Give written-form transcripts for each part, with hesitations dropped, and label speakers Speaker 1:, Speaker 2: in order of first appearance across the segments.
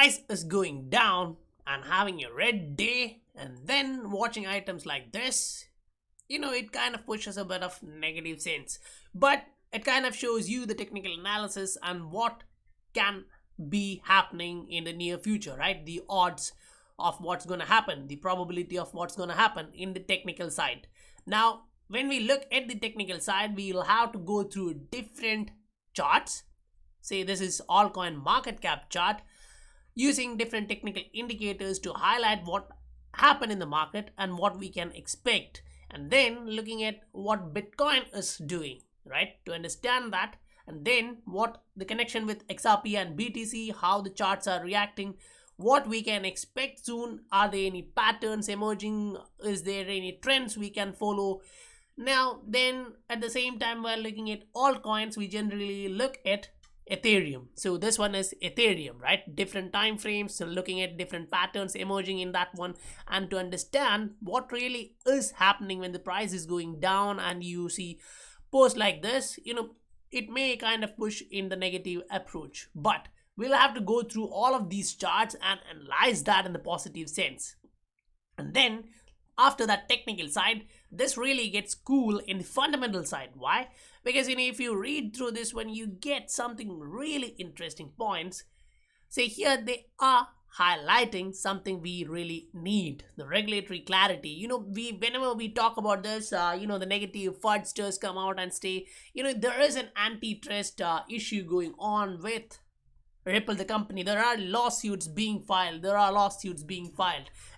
Speaker 1: price is going down and having a red day and then watching items like this, it kind of pushes a bit of negative sense. But it kind of shows you the technical analysis and what can be happening in the near future, right? The odds of what's going to happen, the probability of what's going to happen in the technical side. Now, when we look at the technical side, we'll have to go through different charts. Say this is altcoin market cap chart, using different technical indicators to highlight what happened in the market and what we can expect, and then looking at what Bitcoin is doing, right, to understand that, and then what the connection with XRP and BTC, how the charts are reacting, what we can expect soon, are there any patterns emerging, is there any trends we can follow. Now then, at the same time, while looking at altcoins, we generally look at Ethereum. So this one is Ethereum, right? Different time frames, so looking at different patterns emerging in that one, and to understand what really is happening when the price is going down and you see posts like this, it may kind of push in the negative approach. But we'll have to go through all of these charts and analyze that in the positive sense. And then after that technical side, this really gets cool in the fundamental side. Why? Because if you read through this one, you get something really interesting points. Say here they are highlighting something we really need, the regulatory clarity. Whenever we talk about this, the negative fraudsters come out and say, there is an antitrust issue going on with Ripple, the company. There are lawsuits being filed.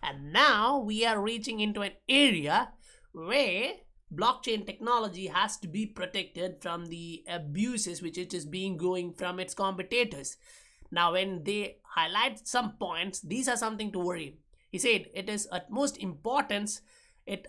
Speaker 1: And now we are reaching into an area where blockchain technology has to be protected from the abuses which it is being going from its competitors. Now, when they highlight some points, these are something to worry. He said it is utmost importance. It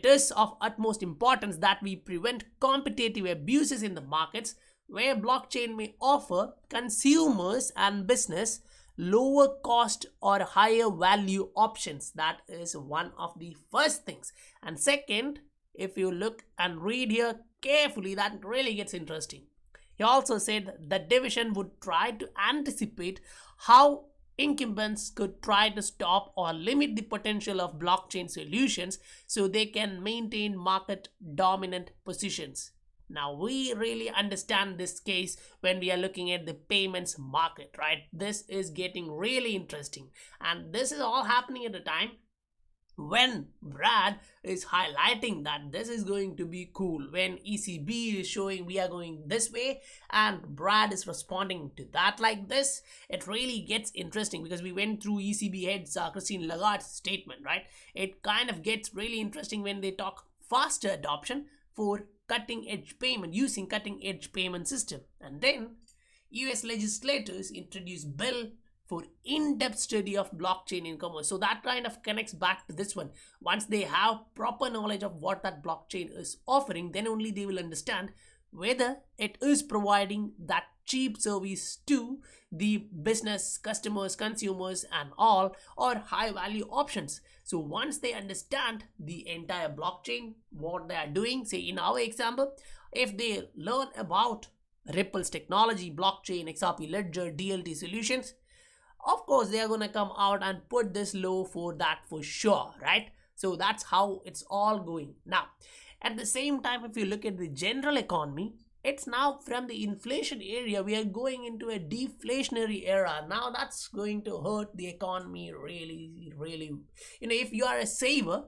Speaker 1: is of utmost importance that we prevent competitive abuses in the markets, where blockchain may offer consumers and business lower cost or higher value options. That is one of the first things. And second, if you look and read here carefully, that really gets interesting. He also said the division would try to anticipate how incumbents could try to stop or limit the potential of blockchain solutions so they can maintain market dominant positions. Now, we really understand this case when we are looking at the payments market, right? This is getting really interesting, and this is all happening at a time when Brad is highlighting that this is going to be cool, when ECB is showing we are going this way and Brad is responding to that like this. It really gets interesting because we went through ECB heads Christine Lagarde's statement, right? It kind of gets really interesting when they talk faster adoption for cutting edge payment, using cutting edge payment system. And then US legislators introduce bill for in-depth study of blockchain in commerce. So that kind of connects back to this one. Once they have proper knowledge of what that blockchain is offering, then only they will understand whether it is providing that cheap service to the business customers, consumers and all, or high value options. So once they understand the entire blockchain, what they are doing, say in our example, if they learn about Ripple's technology, blockchain, XRP ledger, DLT solutions, of course they are going to come out and put this low for that for sure, right? So that's how it's all going. Now, at the same time, if you look at the general economy, it's now from the inflation area, we are going into a deflationary era. Now that's going to hurt the economy really. If you are a saver,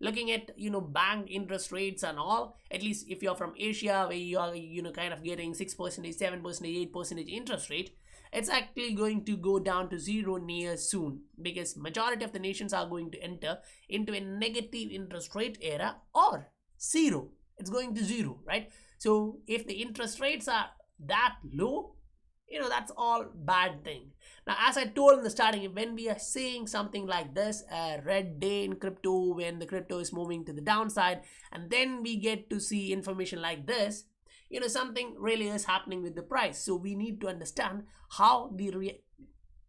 Speaker 1: looking at bank interest rates and all, at least if you're from Asia where you are kind of getting 6%, 7%, 8% interest rate, it's actually going to go down to zero near soon, because majority of the nations are going to enter into a negative interest rate era, or zero. It's going to zero, right? So if the interest rates are that low, that's all bad thing. Now, as I told in the starting, when we are seeing something like this, a red day in crypto, when the crypto is moving to the downside, and then we get to see information like this, something really is happening with the price. So we need to understand how the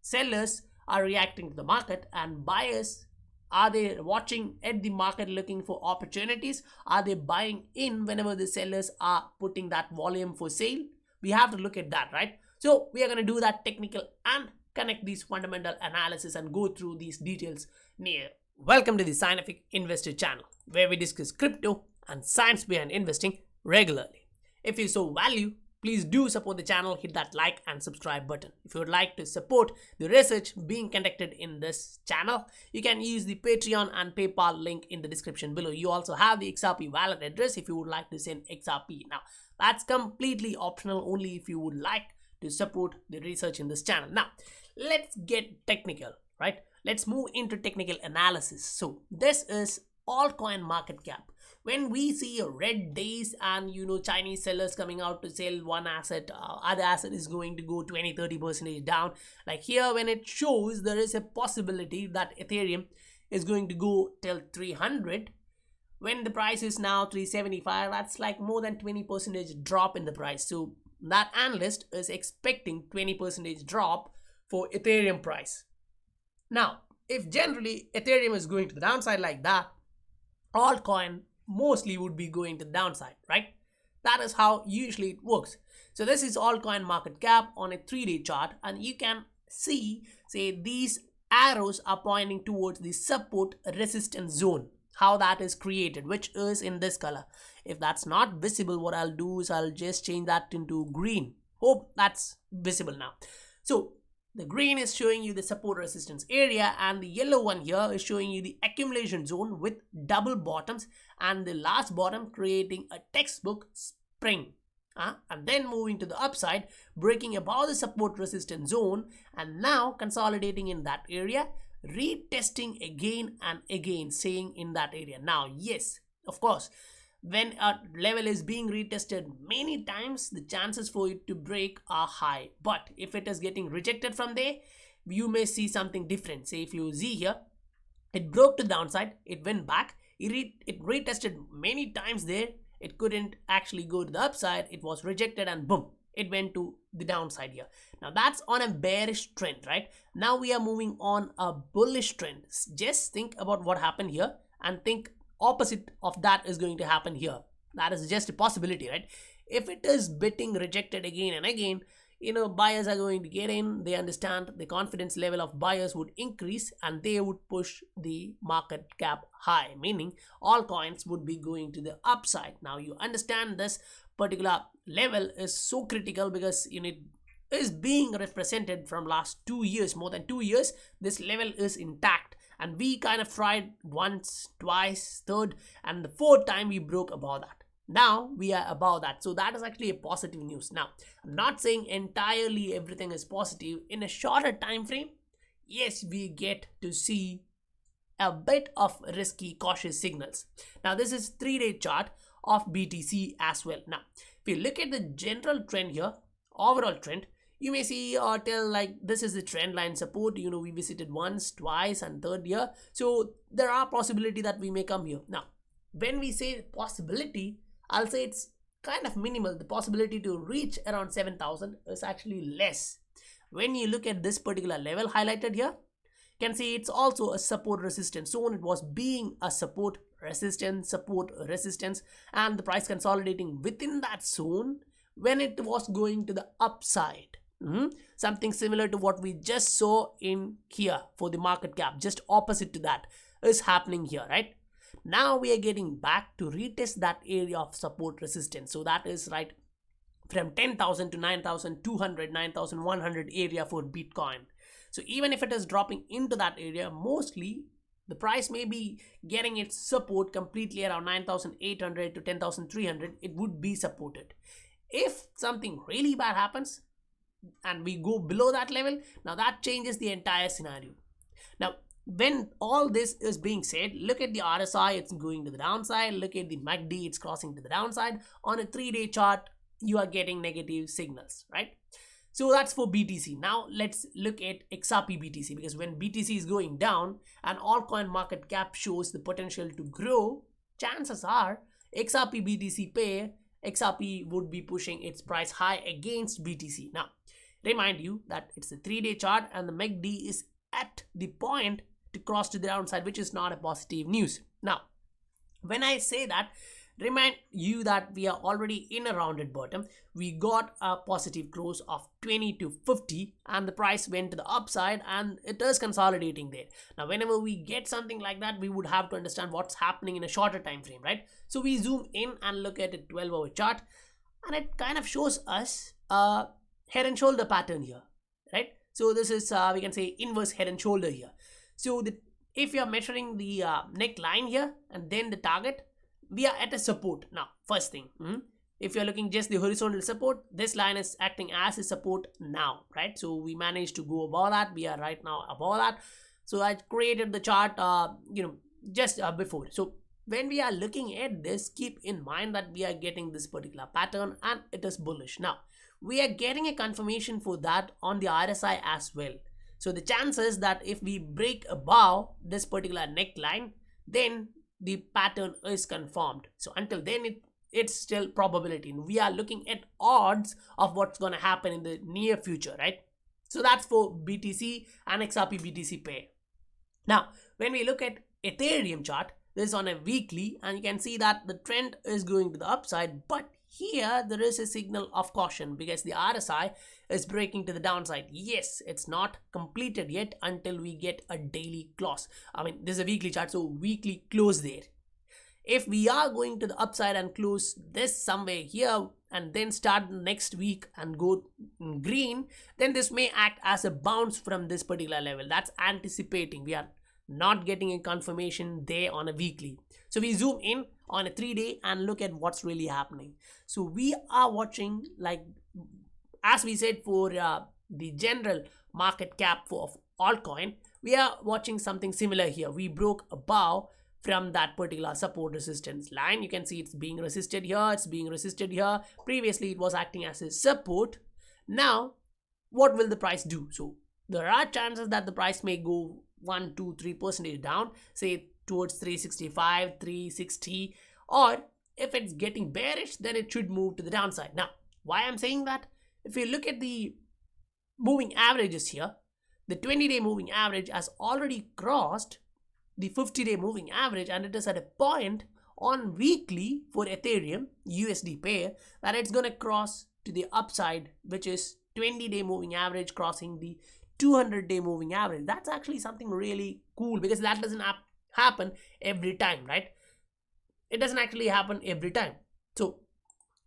Speaker 1: sellers are reacting to the market, and buyers, are they watching at the market looking for opportunities? Are they buying in whenever the sellers are putting that volume for sale? We have to look at that, right? So we are going to do that technical and connect these fundamental analysis and go through these details near. Welcome to the Scientific Investor channel, where we discuss crypto and science behind investing regularly. If you so value, please do support the channel, hit that like and subscribe button. If you would like to support the research being conducted in this channel, you can use the Patreon and PayPal link in the description below. You also have the XRP wallet address if you would like to send XRP. Now, that's completely optional, only if you would like to support the research in this channel. Now, let's get technical, right? Let's move into technical analysis. So, this is altcoin market cap. When we see red days and Chinese sellers coming out to sell one asset, other asset is going to go 20-30% down. Like here, when it shows there is a possibility that Ethereum is going to go till 300, when the price is now 375, that's like more than 20% drop in the price. So that analyst is expecting 20% drop for Ethereum price. Now, if generally Ethereum is going to the downside like that, altcoin mostly would be going to the downside, right? That is how usually it works. So this is altcoin market cap on a 3-day chart, and you can see, say, these arrows are pointing towards the support resistance zone, how that is created, which is in this color. If that's not visible, what I'll do is I'll just change that into green. Hope that's visible now. So the green is showing you the support resistance area, and the yellow one here is showing you the accumulation zone with double bottoms and the last bottom creating a textbook spring. And then moving to the upside, breaking above the support resistance zone, and now consolidating in that area, retesting again and again, staying in that area. Now, yes, of course, when a level is being retested many times, the chances for it to break are high. But if it is getting rejected from there, you may see something different. Say if you see here, it broke to the downside, it went back, it retested many times there, it couldn't actually go to the upside, it was rejected, and boom, it went to the downside here. Now that's on a bearish trend, right? Now we are moving on a bullish trend. Just think about what happened here and think opposite of that is going to happen here. That is just a possibility, right? If it is getting rejected again and again, buyers are going to get in. They understand the confidence level of buyers would increase and they would push the market cap high, meaning all coins would be going to the upside. Now you understand this particular level is so critical because it is being represented from last 2 years, more than 2 years. This level is intact. And we kind of tried once, twice, third, and the fourth time we broke above that. Now we are above that. So that is actually a positive news. Now, I'm not saying entirely everything is positive. In a shorter time frame, yes, we get to see a bit of risky, cautious signals. Now, this is 3-day chart of BTC as well. Now, if you look at the general trend here, overall trend, you may see or tell like this is the trend line support. We visited once, twice, and third year. So there are possibility that we may come here. Now, when we say possibility, I'll say it's kind of minimal. The possibility to reach around 7,000 is actually less. When you look at this particular level highlighted here, you can see it's also a support resistance zone. It was being a support resistance, and the price consolidating within that zone when it was going to the upside. Something similar to what we just saw in here for the market cap, just opposite to that is happening here, right? Now we are getting back to retest that area of support resistance. So that is right from 10,000 to 9,200, 9,100 area for Bitcoin. So even if it is dropping into that area, mostly the price may be getting its support completely around 9,800 to 10,300. It would be supported. If something really bad happens and we go below that level, now that changes the entire scenario. Now, when all this is being said, look at the RSI, it's going to the downside. Look at the MACD, it's crossing to the downside. On a 3-day chart, you are getting negative signals, right? So that's for BTC. Now let's look at XRP BTC, because when BTC is going down and altcoin market cap shows the potential to grow, chances are XRP BTC pair, XRP would be pushing its price high against BTC. Now, remind you that it's a 3-day chart and the MACD is at the point to cross to the downside, which is not a positive news. Now, when I say that, Remind you that we are already in a rounded bottom. We got a positive close of 20 to 50 and the price went to the upside and it is consolidating there. Now whenever we get something like that, we would have to understand what's happening in a shorter time frame, right? So we zoom in and look at a 12-hour chart, and it kind of shows us a head and shoulder pattern here, right? So this is we can say inverse head and shoulder here. So if you are measuring the neckline here and then the target, we are at a support. Now first thing, if you're looking just the horizontal support, this line is acting as a support now, right? So we managed to go above that. We are right now above that. So I created the chart just before. So when we are looking at this, keep in mind that we are getting this particular pattern and it is bullish. Now we are getting a confirmation for that on the RSI as well. So the chances that if we break above this particular neckline, then the pattern is confirmed. So until then, it's still probability. We are looking at odds of what's going to happen in the near future, right? So that's for BTC and XRP BTC pair. Now, when we look at Ethereum chart, this is on a weekly, and you can see that the trend is going to the upside, but here there is a signal of caution because the RSI is breaking to the downside. Yes, it's not completed yet until we get a daily close. I mean, this is a weekly chart, so weekly close there. If we are going to the upside and close this somewhere here and then start next week and go green, then this may act as a bounce from this particular level. That's anticipating. We are not getting a confirmation there on a weekly. So we zoom in on a 3-day and look at what's really happening. So we are watching, like as we said, for the general market cap of altcoin, we are watching something similar here. We broke above from that particular support resistance line. You can see it's being resisted here, it's being resisted here. Previously it was acting as a support. Now what will the price do? So there are chances that the price may go 1, 2, 3% down, say towards 365, 360, or if it's getting bearish, then it should move to the downside. Now why I'm saying that, if you look at the moving averages here, the 20-day moving average has already crossed the 50-day moving average, and it is at a point on weekly for Ethereum USD pair that it's going to cross to the upside, which is 20-day moving average crossing the 200-day moving average. That's actually something really cool because that doesn't happen every time, right? It doesn't actually happen every time. So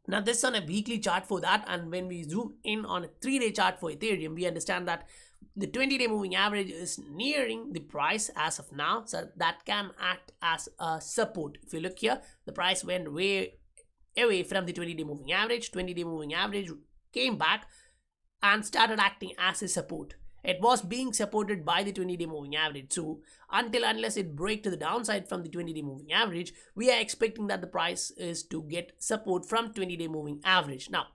Speaker 1: now this is on a weekly chart for that, and when we zoom in on a 3-day chart for Ethereum, we understand that the 20-day moving average is nearing the price as of now, so that can act as a support. If you look here, the price went way away from the 20-day moving average. 20-day moving average came back and started acting as a support. It was being supported by the 20-day moving average. So unless it breaks to the downside from the 20-day moving average, we are expecting that the price is to get support from 20-day moving average. Now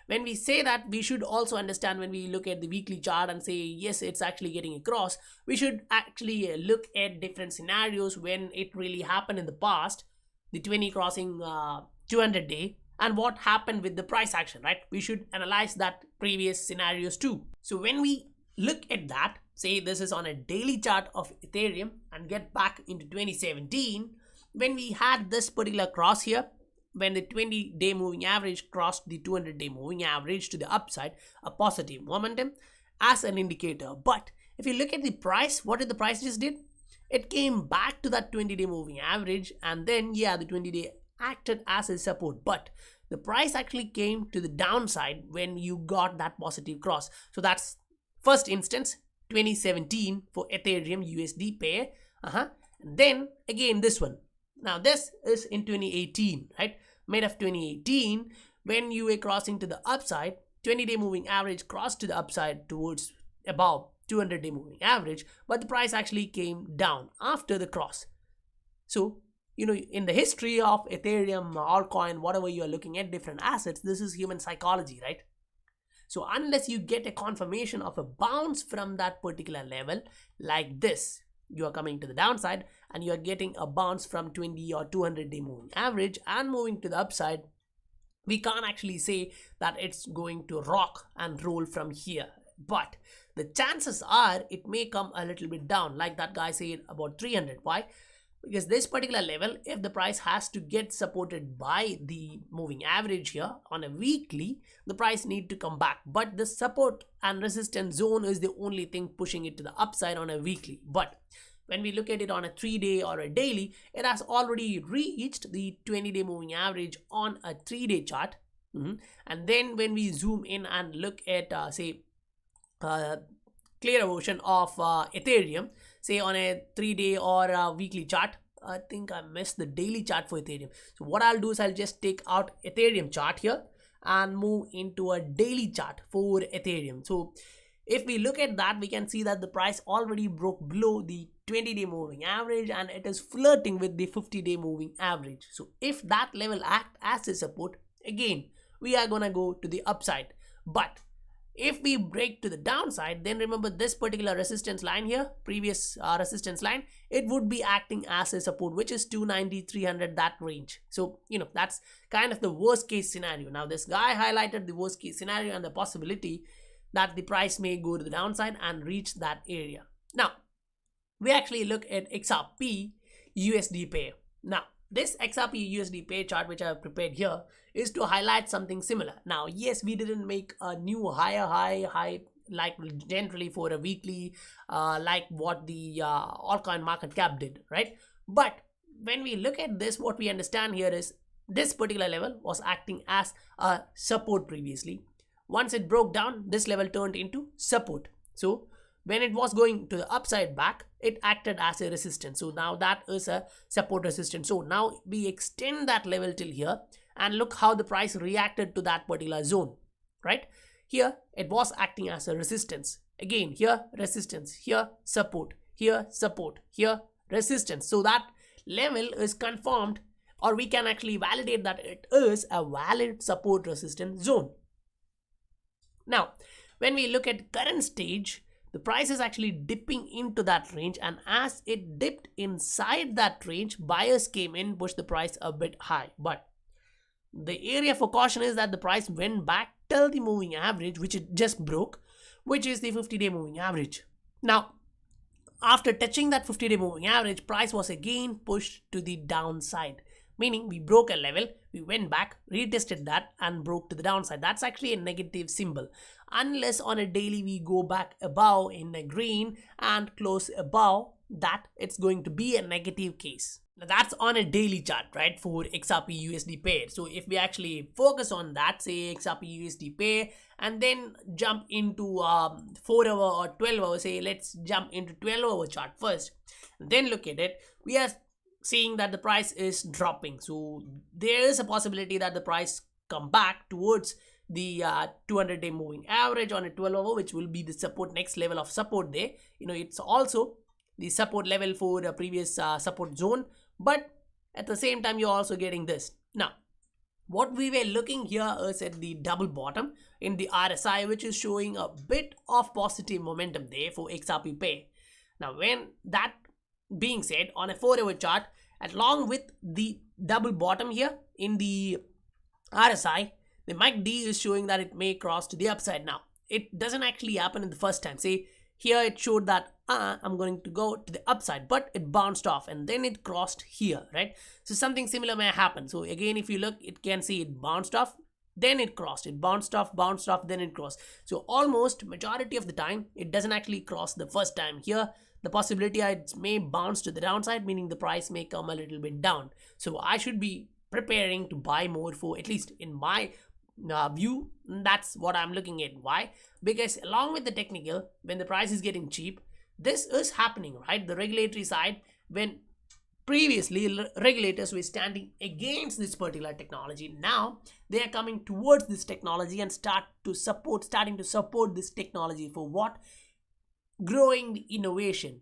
Speaker 1: when we say that, we should also understand, when we look at the weekly chart and say yes, it's actually getting across, we should actually look at different scenarios when it really happened in the past, the 20 crossing 200-day, and what happened with the price action, right? We should analyze that previous scenarios too. So when we look at that, say this is on a daily chart of Ethereum, and get back into 2017, when we had this particular cross here, when the 20-day moving average crossed the 200-day moving average to the upside, a positive momentum as an indicator. But if you look at the price, what did the price just did? It came back to that 20-day moving average, and then yeah, the 20-day acted as a support, but the price actually came to the downside when you got that positive cross. So that's first instance 2017 for Ethereum USD pair. And then again this one. Now this is in 2018, right? Mid of 2018, when you were crossing to the upside, 20-day moving average crossed to the upside towards above 200-day moving average, but the price actually came down after the cross. So in the history of Ethereum, altcoin, whatever you are looking at, different assets, this is human psychology, right? So unless you get a confirmation of a bounce from that particular level like this, you are coming to the downside and you are getting a bounce from 20 or 200-day moving average and moving to the upside, we can't actually say that it's going to rock and roll from here. But the chances are it may come a little bit down, like that guy said about 300. Why? because this particular level, if the price has to get supported by the moving average here on a weekly, the price need to come back. But the support and resistance zone is the only thing pushing it to the upside on a weekly. But when we look at it on a 3-day or a daily, it has already reached the 20-day moving average on a 3-day chart. And then when we zoom in and look at clearer version of Ethereum, say on a 3-day or a weekly chart. I think I missed the daily chart for Ethereum. So what I'll do is I'll just take out Ethereum chart here and move into a daily chart for Ethereum. So if we look at that, we can see that the price already broke below the 20-day moving average and it is flirting with the 50-day moving average. So if that level act as a support, again, we are gonna go to the upside. But if we break to the downside, then remember this particular resistance line here, previous resistance line, it would be acting as a support, which is 290, 300, that range. So, that's kind of the worst case scenario. Now, this guy highlighted the worst case scenario and the possibility that the price may go to the downside and reach that area. Now, we actually look at XRP USD pair. Now, this XRP USD pair chart which I have prepared here is to highlight something similar. Now, yes, we didn't make a new higher high like generally for a weekly like what the altcoin market cap did, right? But when we look at this, what we understand here is this particular level was acting as a support previously. Once it broke down, this level turned into support. So when it was going to the upside back, it acted as a resistance. So now that is a support resistance. So now we extend that level till here and look how the price reacted to that particular zone, right? Here it was acting as a resistance. Again, here resistance, here support, here support, here resistance. So that level is confirmed, or we can actually validate that it is a valid support resistance zone. Now, when we look at current stage, the price is actually dipping into that range, and as it dipped inside that range, buyers came in, pushed the price a bit high. But the area for caution is that the price went back till the moving average, which it just broke, which is the 50-day moving average. Now, after touching that 50-day moving average, price was again pushed to the downside. Meaning we broke a level, we went back, retested that and broke to the downside. That's actually a negative symbol. Unless on a daily we go back above in a green and close above that, it's going to be a negative case. Now that's on a daily chart, right, for XRP USD pair. So if we actually focus on that, say XRP USD pair, and then jump into 4-hour or 12-hour, say let's jump into 12-hour chart first, and then look at it, we are seeing that the price is dropping. So there is a possibility that the price come back towards the 200-day moving average on a 12-hour, which will be the support, next level of support there. It's also the support level for the previous support zone, but at the same time you're also getting this. Now, what we were looking here is at the double bottom in the RSI, which is showing a bit of positive momentum there for XRP pair. Now, when that being said, on a 4-hour chart, along with the double bottom here in the RSI, the MACD is showing that it may cross to the upside. Now, it doesn't actually happen in the first time. Say here it showed that I'm going to go to the upside, but it bounced off and then it crossed here, right? So something similar may happen. So again, if you look, it can see it bounced off, then it crossed, it bounced off, then it crossed. So almost majority of the time, it doesn't actually cross the first time. Here, the possibility it may bounce to the downside, meaning the price may come a little bit down. So I should be preparing to buy more for, at least in my view, that's what I'm looking at. Why? Because along with the technical, when the price is getting cheap, this is happening, right? The regulatory side, when previously regulators were standing against this particular technology, now they are coming towards this technology and starting to support this technology for what? Growing the innovation.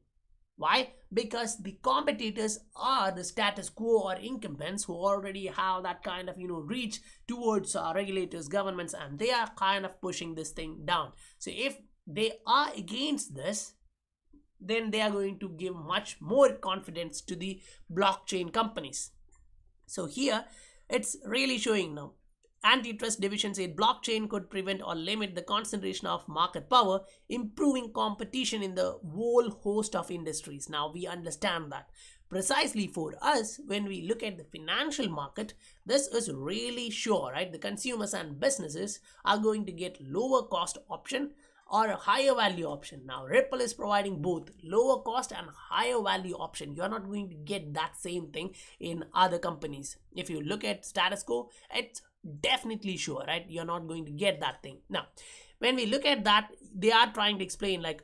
Speaker 1: Why? Because the competitors are the status quo or incumbents who already have that kind of reach towards regulators, governments, and they are kind of pushing this thing down. So if they are against this, then they are going to give much more confidence to the blockchain companies. So here it's really showing now. Antitrust division said blockchain could prevent or limit the concentration of market power, improving competition in the whole host of industries. Now we understand that precisely for us, when we look at the financial market, this is really sure, right? The consumers and businesses are going to get lower cost option or a higher value option. Now Ripple is providing both lower cost and higher value option. You're not going to get that same thing in other companies. If you look at status quo, it's definitely sure, right? You're not going to get that thing. Now when we look at that, they are trying to explain, like,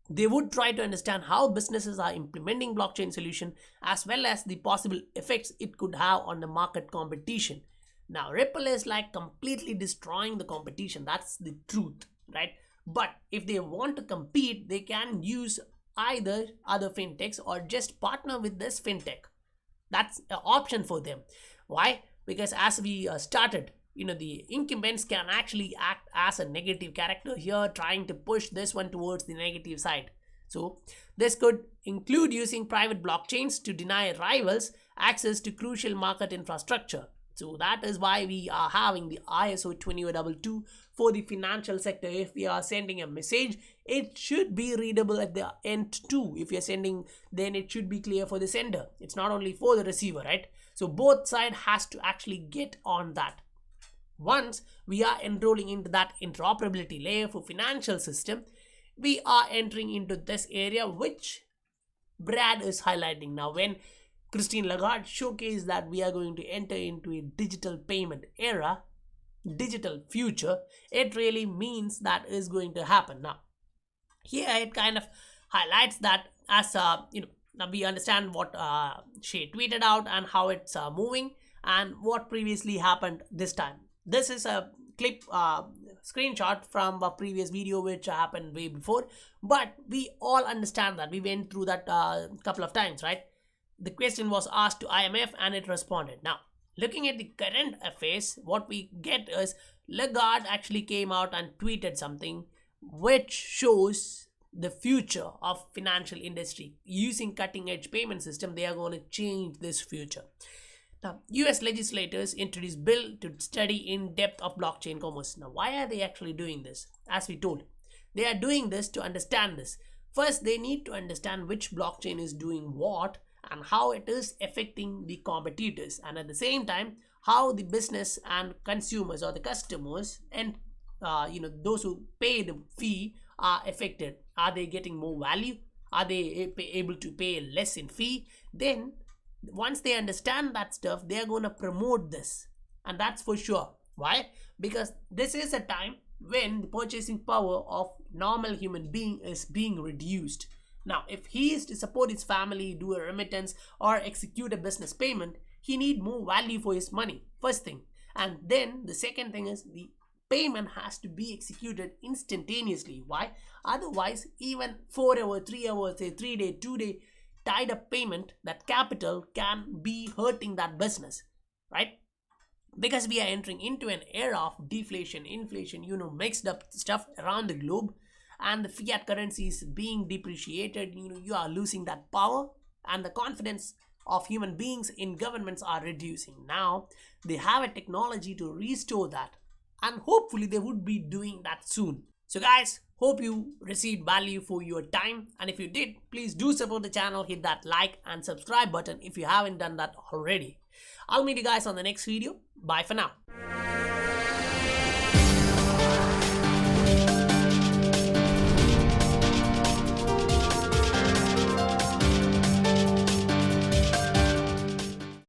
Speaker 1: they would try to understand how businesses are implementing blockchain solution as well as the possible effects it could have on the market competition. Now Ripple is like completely destroying the competition. That's the truth, right? But if they want to compete, they can use either other fintechs or just partner with this fintech. That's an option for them. Why? Because as we started, the incumbents can actually act as a negative character here, trying to push this one towards the negative side. So this could include using private blockchains to deny rivals access to crucial market infrastructure. So that is why we are having the ISO 20022 for the financial sector. If we are sending a message, it should be readable at the end too. If you're sending, then it should be clear for the sender. It's not only for the receiver, right? So both sides has to actually get on that. Once we are enrolling into that interoperability layer for financial system, we are entering into this area which Brad is highlighting. Now when Christine Lagarde showcased that we are going to enter into a digital payment era, digital future, it really means that is going to happen. Now here it kind of highlights that as now we understand what she tweeted out and how it's moving and what previously happened this time. This is a clip screenshot from a previous video which happened way before, but we all understand that. We went through that couple of times, right? The question was asked to IMF and it responded. Now looking at the current affairs, what we get is Lagarde actually came out and tweeted something which shows the future of financial industry. Using cutting edge payment system, they are going to change this future. Now, US legislators introduced bill to study in depth of blockchain commerce. Now, why are they actually doing this? As we told, they are doing this to understand this. First, they need to understand which blockchain is doing what and how it is affecting the competitors, and at the same time how the business and consumers or the customers and those who pay the fee are affected. Are they getting more value? Are they able to pay less in fee? Then once they understand that stuff, they are going to promote this, and that's for sure. Why? Because this is a time when the purchasing power of normal human being is being reduced. Now, if he is to support his family, do a remittance, or execute a business payment, he need more value for his money, first thing. And then the second thing is the payment has to be executed instantaneously. Why? Otherwise, even 4 hours, 3 hours, say 3 day, 2 day tied up payment, that capital can be hurting that business, right? Because we are entering into an era of deflation, inflation, mixed up stuff around the globe. And the fiat currency is being depreciated, you are losing that power, and the confidence of human beings in governments are reducing. Now they have a technology to restore that, and hopefully they would be doing that soon. So guys, hope you received value for your time, and if you did, please do support the channel, hit that like and subscribe button if you haven't done that already. I'll meet you guys on the next video. Bye for now.